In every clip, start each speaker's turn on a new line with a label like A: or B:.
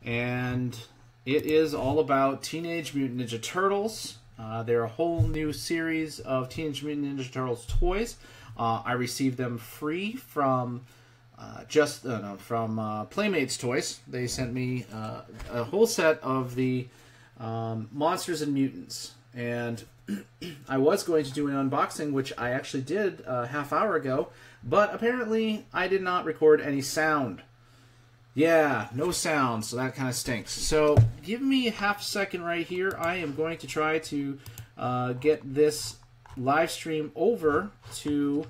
A: and it is all about Teenage Mutant Ninja Turtles. They're a whole new series of Teenage Mutant Ninja Turtles toys. I received them free from Playmates Toys. They sent me a whole set of the Monsters and Mutants, and I was going to do an unboxing, which I actually did a half hour ago, but apparently I did not record any sound. Yeah, no sound, so that kind of stinks. So give me a half second right here. I am going to try to get this live stream over to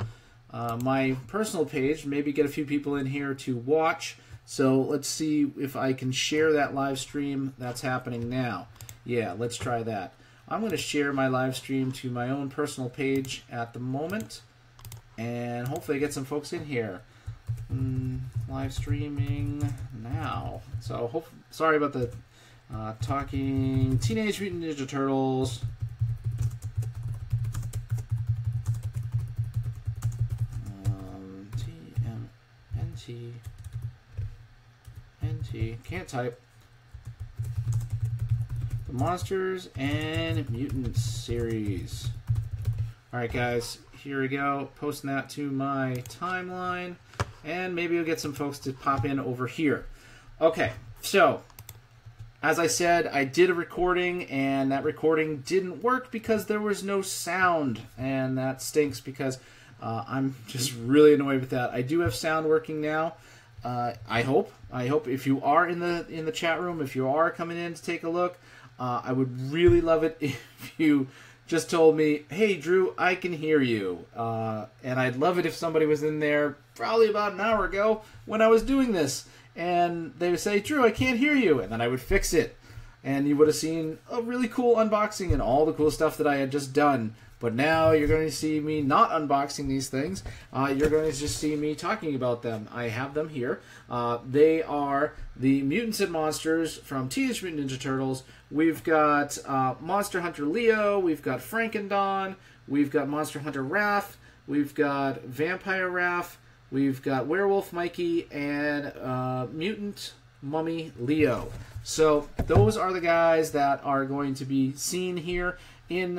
A: my personal page, maybe get a few people in here to watch. So let's see if I can share that live stream that's happening now. Yeah, let's try that. I'm going to share my live stream to my own personal page at the moment, and hopefully get some folks in here. Live streaming now. So sorry about the talking Teenage Mutant Ninja Turtles. TMNT can't type. The Monsters and Mutants series. Alright guys, here we go. Posting that to my timeline. And maybe we'll get some folks to pop in over here. Okay, so as I said, I did a recording, and that recording didn't work because there was no sound, and that stinks because I'm just really annoyed with that. I do have sound working now. I hope if you are in the chat room, if you are coming in to take a look, I would really love it if you just told me, hey Drew, I can hear you. And I'd love it if somebody was in there probably about an hour ago when I was doing this, and they would say, Drew, I can't hear you, and then I would fix it, and you would have seen a really cool unboxing and all the cool stuff that I had just done. But now you're going to see me not unboxing these things. You're going to just see me talking about them. I have them here. They are the Mutants and Monsters from Teenage Mutant Ninja Turtles. We've got Monster Hunter Leo. We've got Fankendon. We've got Monster Hunter Raph. We've got Vampire Raph. We've got Werewolf Mikey and Mutant Mummy Leo. So those are the guys that are going to be seen here in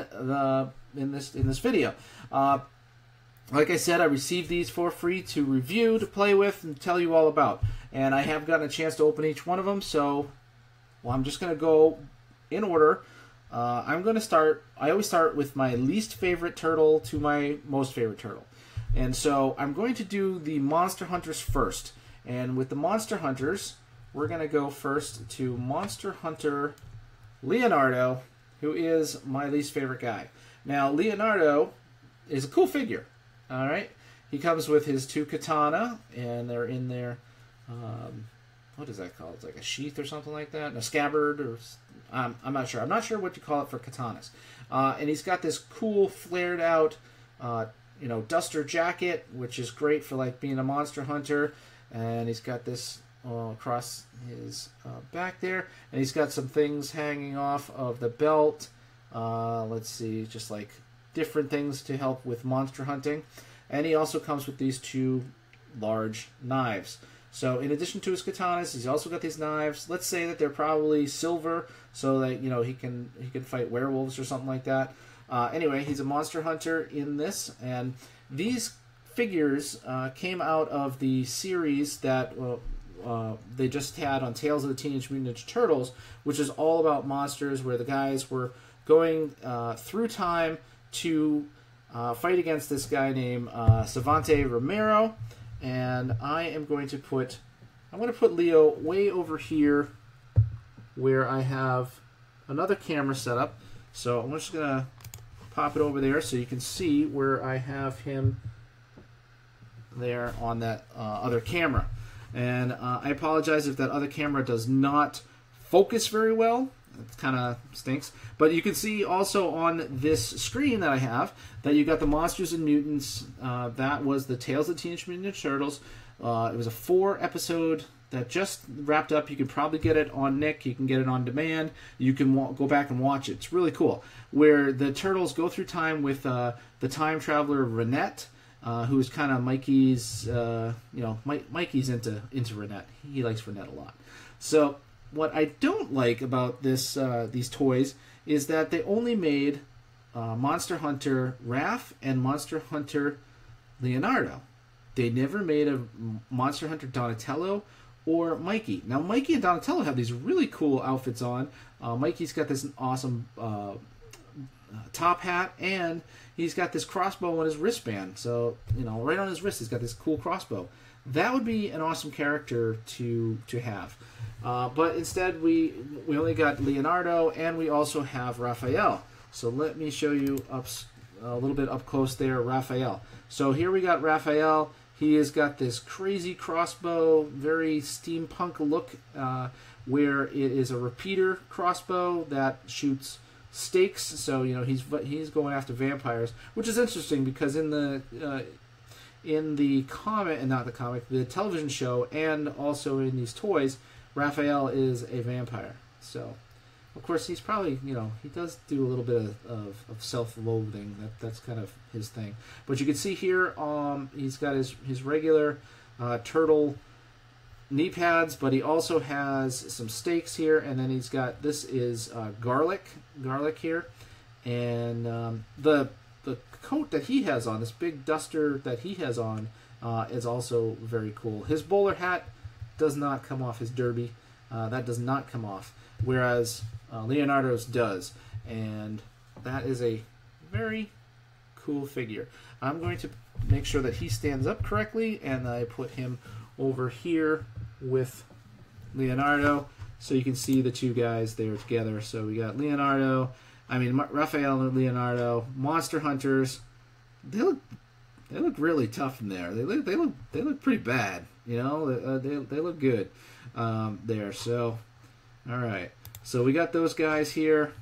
A: this video. Like I said, I received these for free to review, to play with, and tell you all about. And I have gotten a chance to open each one of them, so I'm just going to go in order. I'm going to start, I always start with my least favorite turtle to my most favorite turtle. And so I'm going to do the Monster Hunters first. And with the Monster Hunters, we're going to go first to Monster Hunter Leonardo, who is my least favorite guy. Now, Leonardo is a cool figure, all right? He comes with his two katana, and they're in their, what is that called? It's like a sheath or something like that? A scabbard, or I'm not sure. I'm not sure what you call it for katanas. And he's got this cool, flared out, duster jacket, which is great for like being a monster hunter. And he's got this across his back there, and he's got some things hanging off of the belt. Let's see, just like different things to help with monster hunting. And he also comes with these two large knives. So in addition to his katanas, he's also got these knives. Let's say that they're probably silver, so that he can fight werewolves or something like that. Anyway, he's a monster hunter in this, and these figures came out of the series that they just had on Tales of the Teenage Mutant Ninja Turtles, which is all about monsters, where the guys were going through time to fight against this guy named Savante Romero. And I'm going to put Leo way over here where I have another camera set up. So I'm just going to pop it over there so you can see where I have him there on that other camera. And I apologize if that other camera does not focus very well. It kind of stinks. But you can see also on this screen that I have that you got the Monsters and Mutants. That was the Tales of the Teenage Mutant Ninja Turtles. It was a 4-episode that just wrapped up. You can probably get it on Nick. You can get it on demand. You can go back and watch it. It's really cool. Where the Turtles go through time with the time traveler Renette, who's kind of Mikey's, Mikey's into Renette. He likes Renette a lot. So what I don't like about this these toys is that they only made Monster Hunter Raph and Monster Hunter Leonardo. They never made a Monster Hunter Donatello or Mikey. Now, Mikey and Donatello have these really cool outfits on. Mikey's got this awesome top hat, and he's got this crossbow on his wristband. So, you know, right on his wrist, he's got this cool crossbow. That would be an awesome character to have. But instead, we only got Leonardo, and we also have Raphael. So let me show you a little bit up close there, Raphael. So here we got Raphael. He has got this crazy crossbow, very steampunk look, where it is a repeater crossbow that shoots stakes. So, you know, he's going after vampires, which is interesting because in the comic, and not the comic, the television show, and also in these toys, Raphael is a vampire. So, of course, he's probably, you know, he does do a little bit of self-loathing. That's kind of his thing. But you can see here, he's got his regular turtle knee pads, but he also has some stakes here, and then he's got, this is garlic here, and the coat that he has on, this big duster that he has on, is also very cool. His bowler hat does not come off, his derby. That does not come off, whereas Leonardo's does, and that is a very cool figure. I'm going to make sure that he stands up correctly, and I put him over here with Leonardo, so you can see the two guys there together. So we got Leonardo, Raphael and Leonardo, monster hunters. They look really tough in there. They look pretty bad. You know, they look good there. So, all right. So we got those guys here,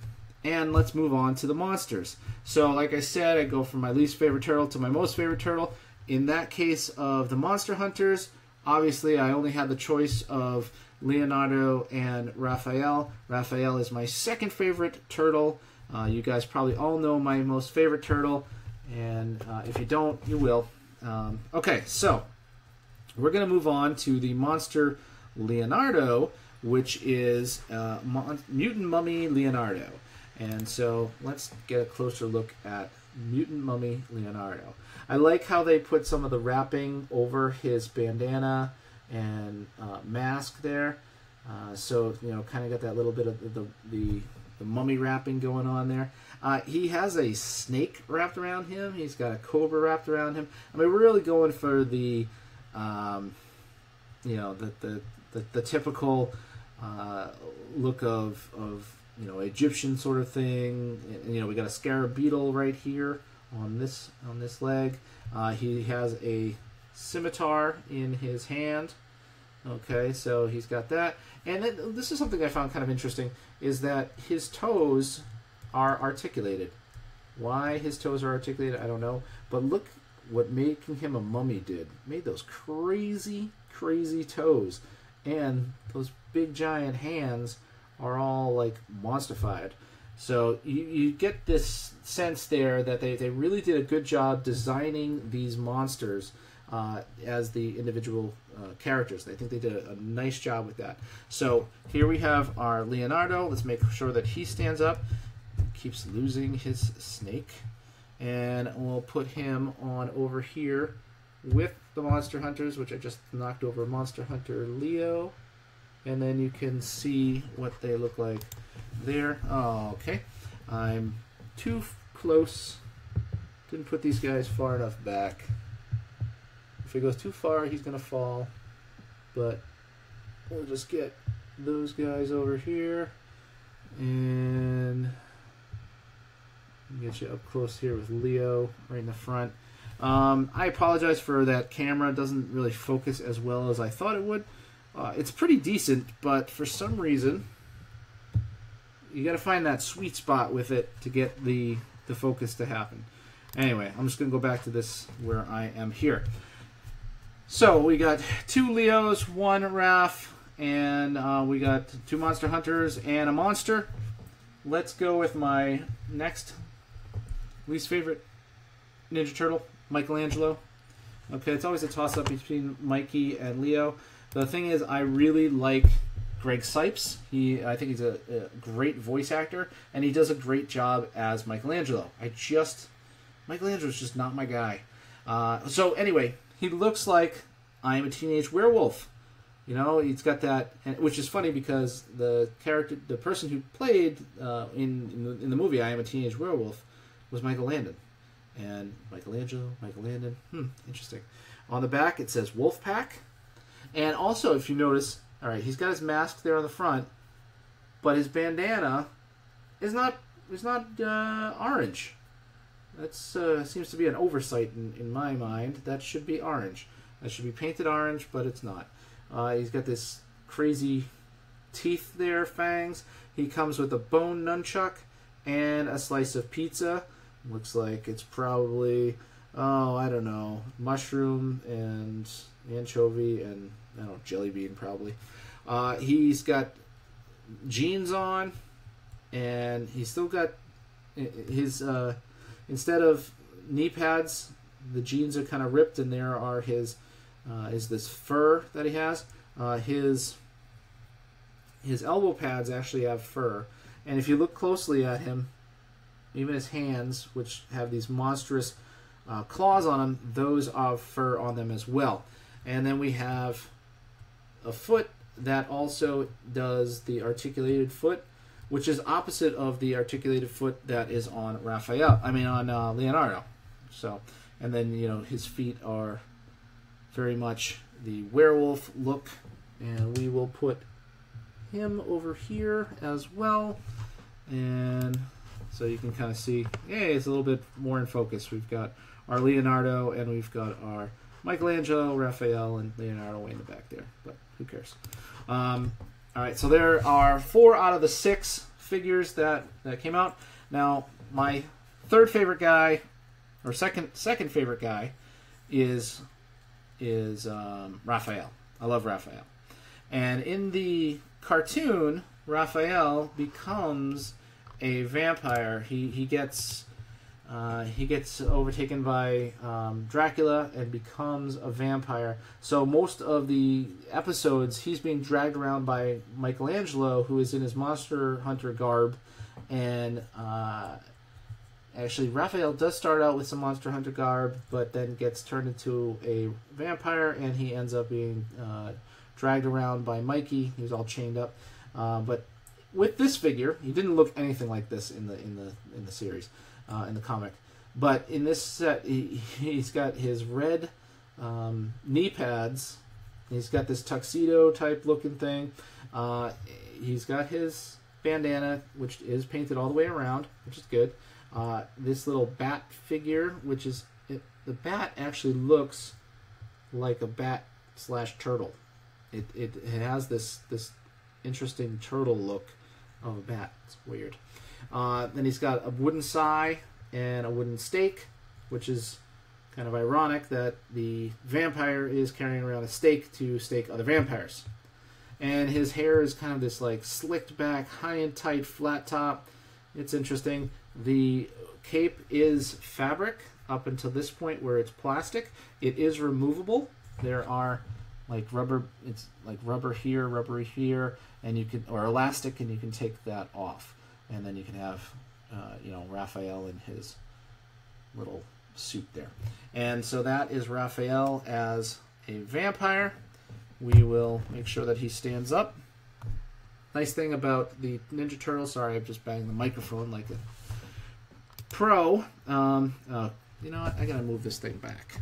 A: and let's move on to the monsters. So, like I said, I go from my least favorite turtle to my most favorite turtle. In that case of the monster hunters, obviously I only had the choice of Leonardo and Raphael. Raphael is my second favorite turtle. You guys probably all know my most favorite turtle, and if you don't, you will. Okay, so we're going to move on to the monster Leonardo, which is Mutant Mummy Leonardo. And so let's get a closer look at Mutant Mummy Leonardo. I like how they put some of the wrapping over his bandana and mask there. So, you know, kind of got that little bit of the mummy wrapping going on there. He has a snake wrapped around him. He's got a cobra wrapped around him. I mean, we're really going for the, you know, the typical look of you know, Egyptian sort of thing. And, you know, we got a scarab beetle right here on this leg. He has a scimitar in his hand. Okay, so he's got that. And this is something I found kind of interesting, is that his toes are articulated. Why his toes are articulated, I don't know. But look what making him a mummy did. Made those crazy, crazy toes. And those big giant hands are all like monstified. So you get this sense there that they really did a good job designing these monsters as the individual characters. I think they did a nice job with that. So here we have our Leonardo. Let's make sure that he stands up. Keeps losing his snake. And we'll put him on over here with the monster hunters, which I just knocked over Monster Hunter Leo. And then you can see what they look like there. Oh, okay. I'm too close. Didn't put these guys far enough back. If he goes too far, he's going to fall. But we'll just get those guys over here. And get you up close here with Leo right in the front. I apologize for that camera. It doesn't really focus as well as I thought it would. It's pretty decent, but for some reason, you got to find that sweet spot with it to get the focus to happen. Anyway, I'm just going to go back to this where I am here. So we got 2 Leos, 1 Raph, and we got 2 monster hunters and a monster. Let's go with my next least favorite Ninja Turtle, Michelangelo. Okay, it's always a toss-up between Mikey and Leo. The thing is, I really like Greg Sipes. I think he's a great voice actor, and he does a great job as Michelangelo. Michelangelo's just not my guy. So anyway, he looks like I Am a Teenage Werewolf. You know, he's got that, which is funny because the person who played in the movie I Am a Teenage Werewolf was Michael Landon. And Michael Landon, interesting. On the back it says Wolfpack. And also, if you notice, all right, he's got his mask there on the front, but his bandana is not orange. That seems to be an oversight in my mind. That should be orange. That should be painted orange, but it's not. He's got this crazy teeth there, fangs. He comes with a bone nunchuck and a slice of pizza. Looks like it's probably, I don't know, mushroom and anchovy and, I don't know, jelly bean probably. He's got jeans on, and he's still got his, instead of knee pads, the jeans are kind of ripped, and there are his, is this fur that he has. His elbow pads actually have fur, and if you look closely at him, even his hands, which have these monstrous claws on them, those have fur on them as well. And then we have a foot that also does the articulated foot, which is opposite of the articulated foot that is on on Leonardo. So, and then, you know, his feet are very much the werewolf look, and we will put him over here as well, and so you can kind of see, hey, it's a little bit more in focus. We've got our Leonardo, and we've got our Michelangelo, Raphael, and Leonardo way in the back there, but who cares? All right, so there are 4 out of the 6 figures that came out. Now, my third favorite guy, or second favorite guy, is Raphael. I love Raphael, and in the cartoon, Raphael becomes a vampire. He gets overtaken by Dracula and becomes a vampire. So most of the episodes, he's being dragged around by Michelangelo, who is in his monster hunter garb. And actually, Raphael does start out with some monster hunter garb, but then gets turned into a vampire, and he ends up being dragged around by Mikey. He's all chained up, but with this figure, he didn't look anything like this in the series, in the comic. But in this set, he's got his red knee pads. He's got this tuxedo type looking thing. He's got his bandana, which is painted all the way around, which is good. This little bat figure, which is the bat actually looks like a bat / turtle. It has this interesting turtle look of a bat. It's weird. Then he's got a wooden sai and a wooden stake, which is kind of ironic that the vampire is carrying around a stake to stake other vampires. And his hair is kind of this like slicked back, high and tight, flat top. It's interesting. The cape is fabric up until this point where it's plastic. It is removable. There are like rubber, it's like rubber here, rubbery here, and you can, or elastic, and you can take that off, and then you can have Raphael in his little suit there. And so that is Raphael as a vampire. We will make sure that he stands up. Nice thing about the Ninja Turtles, sorry, I'm just banging the microphone like a pro. You know what, I gotta move this thing back.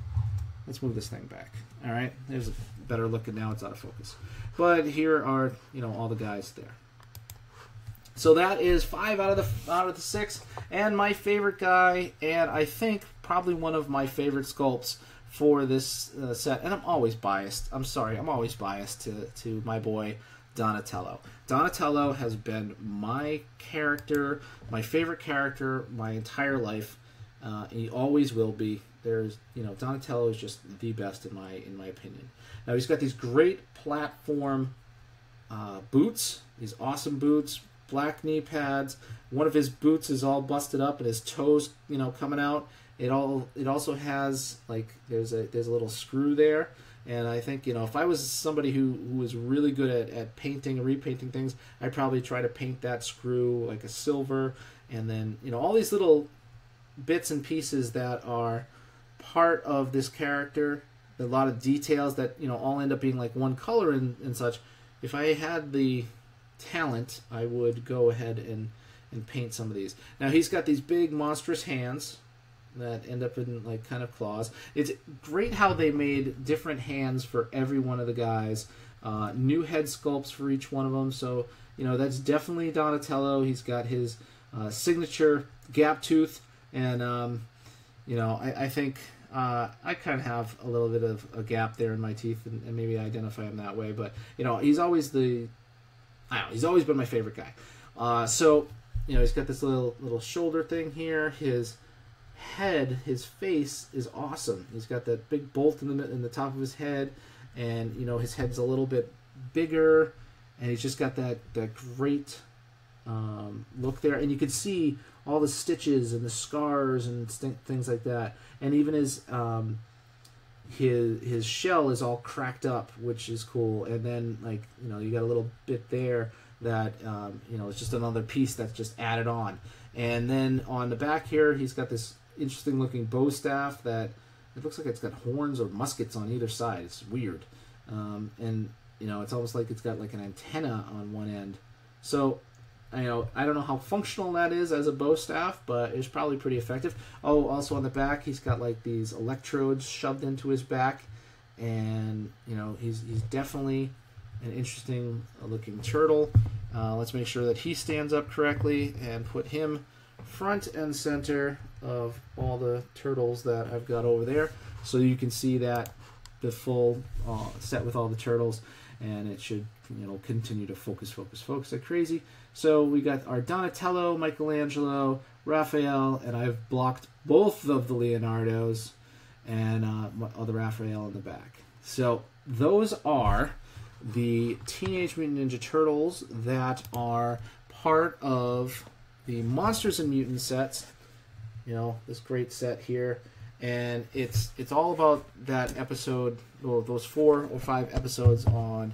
A: Let's move this thing back. All right, there's a better look, and now it's out of focus. But here are, all the guys there. So that is 5 out of the 6, and my favorite guy, and I think probably one of my favorite sculpts for this set. And I'm always biased. I'm sorry, I'm always biased to my boy Donatello. Donatello has been my character, my favorite character, my entire life. He always will be. Donatello is just the best in my opinion. Now he's got these great platform boots, these awesome boots, black knee pads. One of his boots is all busted up and his toes, coming out. It also has like there's a little screw there, And I think, you know, if I was somebody who was really good at painting and repainting things, I'd probably try to paint that screw like a silver. And then, you know, all these little bits and pieces that are part of this character, a lot of details that, you know, all end up being like one color and such. If I had the talent, I would go ahead and paint some of these. Now, he's got these big monstrous hands that end up in like kind of claws. It's great how they made different hands for every one of the guys. New head sculpts for each one of them. So, you know, that's definitely Donatello. He's got his signature gap tooth. And, you know, I think I kind of have a little bit of a gap there in my teeth, and maybe I identify him that way. But, you know, he's always he's always been my favorite guy. So, you know, he's got this little shoulder thing here. His head, his face is awesome. He's got that big bolt in the top of his head, and, you know, his head's a little bit bigger, and he's just got that great look there. And you can see all the stitches and the scars and things like that. And even his shell is all cracked up, which is cool. And then, like, you know, you got a little bit there that, you know, it's just another piece that's just added on. And then on the back here, he's got this interesting looking bow staff that it looks like it's got horns or muskets on either side. It's weird. And, you know, it's almost like it's got like an antenna on one end. So, you know, I don't know how functional that is as a bow staff, but it's probably pretty effective. Oh, also on the back, he's got like these electrodes shoved into his back, and, you know, he's definitely an interesting looking turtle. Let's make sure that he stands up correctly and put him front and center of all the turtles that I've got over there, so you can see that the full set with all the turtles, and it should, you know, continue to focus like crazy. So we got our Donatello, Michelangelo, Raphael, and I've blocked both of the Leonardos and the Raphael in the back. So those are the Teenage Mutant Ninja Turtles that are part of the Monsters and Mutants sets. You know, this great set here. And it's all about that episode, well, those 4 or 5 episodes on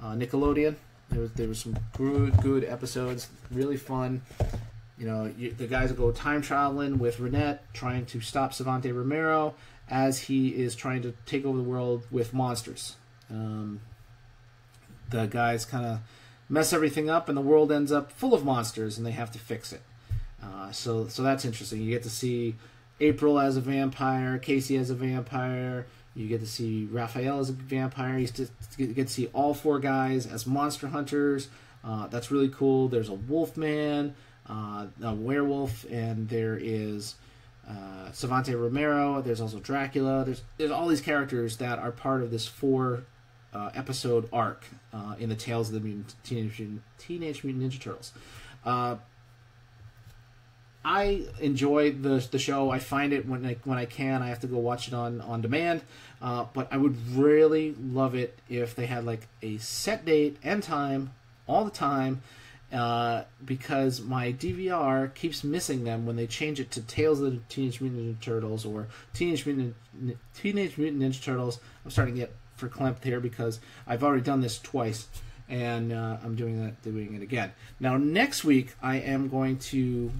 A: Nickelodeon. There was some good episodes, really fun. You know, the guys will go time traveling with Renette, trying to stop Savante Romero as he is trying to take over the world with monsters. The guys kind of mess everything up, and the world ends up full of monsters, and they have to fix it. So that's interesting. You get to see April as a vampire, Casey as a vampire. You get to see Raphael as a vampire. You get to see all 4 guys as monster hunters. That's really cool. There's a Wolfman, a werewolf, and there is Savante Romero. There's also Dracula. There's all these characters that are part of this 4 episode arc in the Tales of the Teenage Mutant Ninja Turtles. I enjoy the show. I find it when I can. I have to go watch it on demand. But I would really love it if they had like a set date and time all the time, because my DVR keeps missing them when they change it to Tales of the Teenage Mutant Ninja Turtles or Teenage Mutant Ninja Turtles. I'm starting to get verklempt here because I've already done this twice, and I'm doing it again. Now next week I am going to.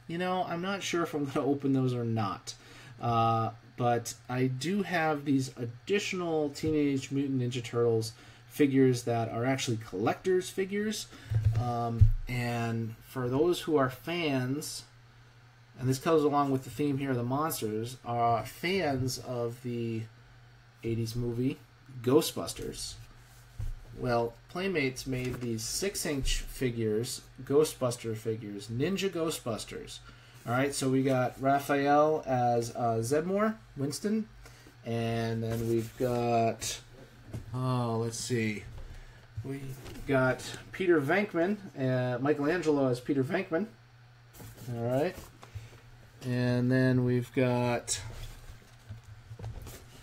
A: You know, I'm not sure if I'm going to open those or not. But I do have these additional Teenage Mutant Ninja Turtles figures that are actually collector's figures. And for those who are fans, and this goes along with the theme here of the monsters, are fans of the 80s movie Ghostbusters. Well, Playmates made these 6-inch figures, Ghostbuster figures, Ninja Ghostbusters. All right, so we got Raphael as Zedmore, Winston, and then we've got, let's see, we got Peter Venkman, Michelangelo as Peter Venkman. All right, and then we've got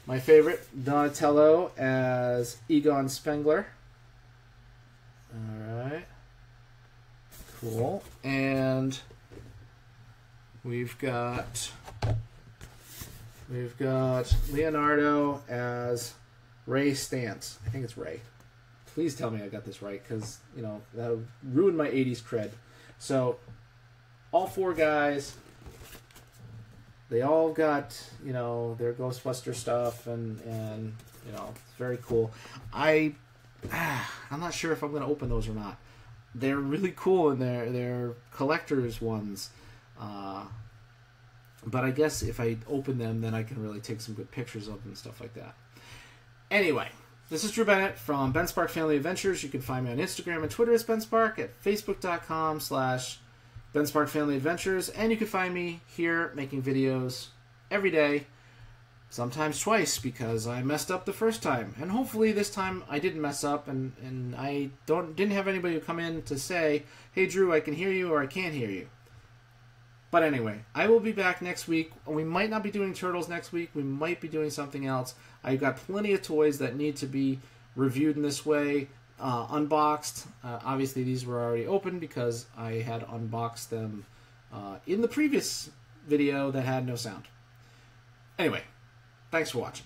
A: my favorite, Donatello as Egon Spengler. Alright. Cool. And we've got we've got Leonardo as Ray Stantz. I think it's Ray. Please tell me I got this right, because, you know, that would ruin my 80s cred. So, all 4 guys, they all got, you know, their Ghostbuster stuff, and you know, it's very cool. I'm not sure if I'm going to open those or not. They're really cool, and they're collector's ones. But I guess if I open them, then I can really take some good pictures of them and stuff like that. Anyway, this is Drew Bennett from Ben Spark Family Adventures. You can find me on Instagram and Twitter as Ben Spark, at facebook.com/Ben Spark Family Adventures. And you can find me here making videos every day, sometimes twice, because I messed up the first time. And hopefully this time I didn't mess up, and I didn't have anybody come in to say, hey Drew, I can hear you, or I can't hear you. But anyway, I will be back next week. We might not be doing Turtles next week. We might be doing something else. I've got plenty of toys that need to be reviewed in this way, unboxed. Obviously, these were already open because I had unboxed them in the previous video that had no sound. Anyway, thanks for watching.